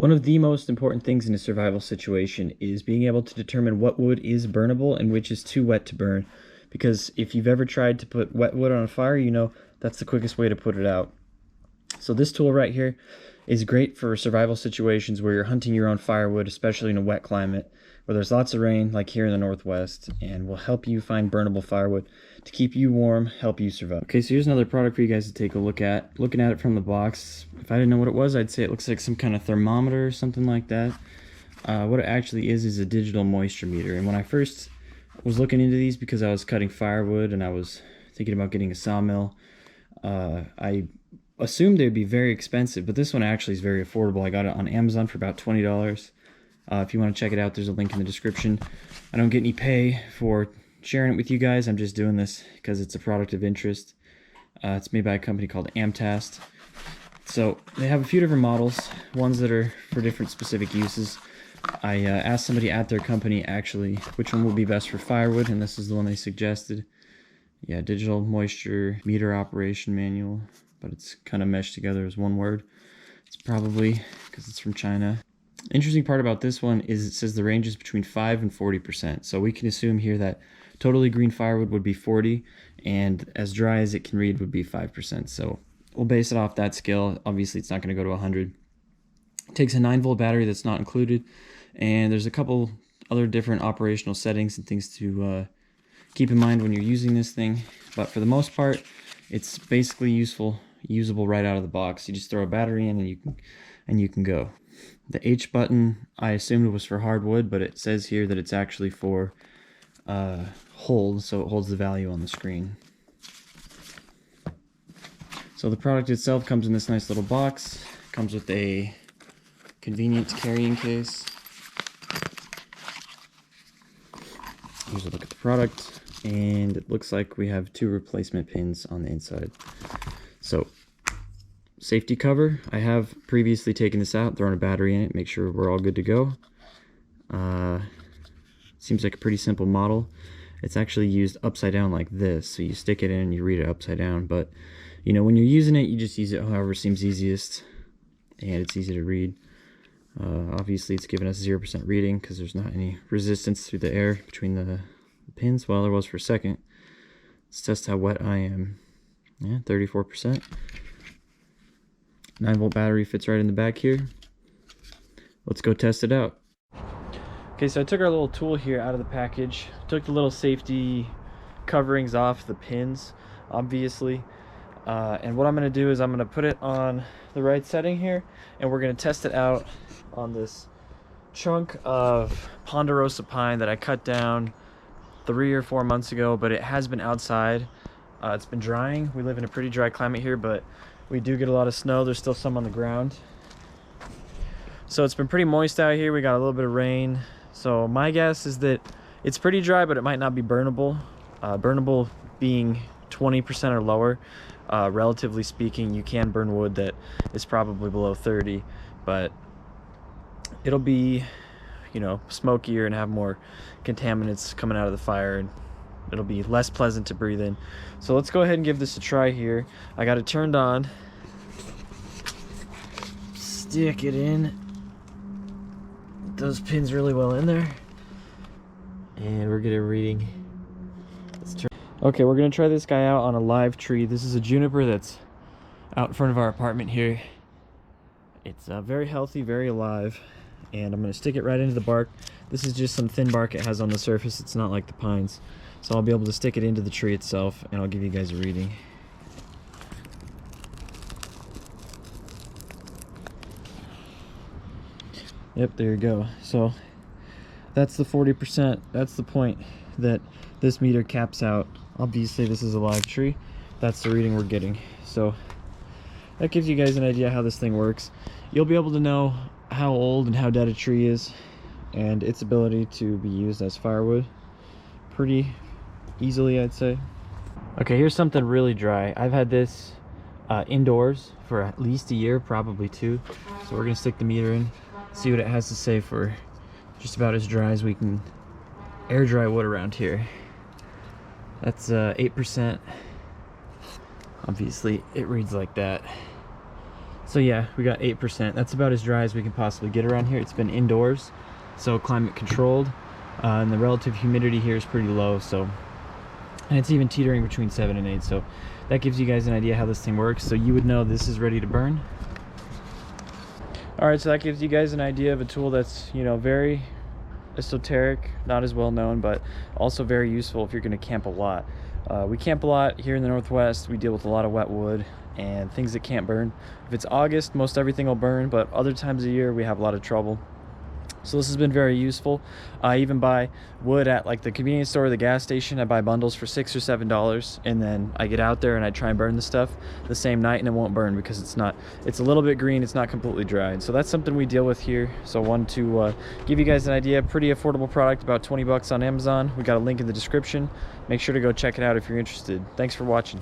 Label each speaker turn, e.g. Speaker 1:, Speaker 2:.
Speaker 1: One of the most important things in a survival situation is being able to determine what wood is burnable and which is too wet to burn. Because if you've ever tried to put wet wood on a fire, you know that's the quickest way to put it out. So this tool right here is great for survival situations where you're hunting your own firewood, especially in a wet climate where there's lots of rain, like here in the Northwest, and will help you find burnable firewood to keep you warm, help you survive. Okay, so here's another product for you guys to take a look at. Looking at it from the box, if I didn't know what it was, I'd say it looks like some kind of thermometer or something like that. What it actually is a digital moisture meter. And when I first was looking into these, because I was cutting firewood and I was thinking about getting a sawmill, I assumed they'd be very expensive, but this one actually is very affordable. I got it on Amazon for about $20. If you want to check it out, there's a link in the description. I don't get any pay for sharing it with you guys. I'm just doing this because it's a product of interest. It's made by a company called Amtast. So they have a few different models, ones that are for different specific uses. I asked somebody at their company actually which one would be best for firewood, and this is the one they suggested. Yeah, digital moisture meter operation manual, but it's kind of meshed together as one word. It's probably because it's from China. Interesting part about this one is it says the range is between 5 and 40%. So we can assume here that totally green firewood would be 40, and as dry as it can read would be 5%. So we'll base it off that scale. Obviously, it's not going to go to 100. It takes a 9-volt battery that's not included, and there's a couple other different operational settings and things to keep in mind when you're using this thing. But for the most part, it's basically usable right out of the box. You just throw a battery in and you can go. The H button, I assumed it was for hardwood, but it says here that it's actually for hold, so it holds the value on the screen. So the product itself comes in this nice little box. Comes with a convenient carrying case. Here's a look at the product, and it looks like we have 2 replacement pins on the inside. So safety cover, I have previously taken this out, thrown a battery in it, make sure we're all good to go. Seems like a pretty simple model. It's actually used upside down like this, so you stick it in and you read it upside down, but you know, when you're using it, you just use it however seems easiest, and it's easy to read. Obviously it's giving us 0% reading because there's not any resistance through the air between the pins. Well, there was for a second. Let's test how wet I am. Yeah, 34%. 9-volt battery fits right in the back here. Let's go test it out. Okay, so I took our little tool here out of the package. Took the little safety coverings off the pins, obviously. And what I'm going to do is I'm going to put it on the right setting here, and we're going to test it out on this chunk of ponderosa pine that I cut down 3 or 4 months ago, but it has been outside. It's been drying. We live in a pretty dry climate here, but we do get a lot of snow. There's still some on the ground. So it's been pretty moist out here. We got a little bit of rain. So my guess is that it's pretty dry, but it might not be burnable. Burnable being 20% or lower. Relatively speaking, you can burn wood that is probably below 30, but it'll be, you know, smokier and have more contaminants coming out of the fire, and it'll be less pleasant to breathe in. So let's go ahead and give this a try here. I got it turned on. Stick it in. Those pins really well in there. And we're getting a reading. Let's turn. Okay, we're gonna try this guy out on a live tree. This is a juniper that's out in front of our apartment here. It's very healthy, very alive. And I'm gonna stick it right into the bark. This is just some thin bark it has on the surface. It's not like the pines. So I'll be able to stick it into the tree itself, and I'll give you guys a reading. Yep, there you go. So that's the 40%. That's the point that this meter caps out. Obviously this is a live tree. That's the reading we're getting. So that gives you guys an idea how this thing works. You'll be able to know how old and how dead a tree is, and its ability to be used as firewood pretty easily, I'd say. Okay, here's something really dry. I've had this indoors for at least a year, probably 2. So we're gonna stick the meter in, see what it has to say for just about as dry as we can air dry wood around here. That's 8%. Obviously it reads like that. So yeah, we got 8%. That's about as dry as we can possibly get around here. It's been indoors, so climate controlled, and the relative humidity here is pretty low, so, and it's even teetering between 7 and 8, so that gives you guys an idea how this thing works. So you would know this is ready to burn. All right, so that gives you guys an idea of a tool that's, you know, very esoteric, not as well known, but also very useful if you're going to camp a lot. We camp a lot here in the Northwest. We deal with a lot of wet wood and things that can't burn. If it's August, most everything will burn, but other times of year we have a lot of trouble. So this has been very useful. I even buy wood at like the convenience store or the gas station. I buy bundles for $6 or $7, and then I get out there and I try and burn the stuff the same night, and it won't burn because it's a little bit green, it's not completely dried. So that's something we deal with here. So I wanted to give you guys an idea. Pretty affordable product, about 20 bucks on Amazon. We got a link in the description. Make sure to go check it out if you're interested. Thanks for watching.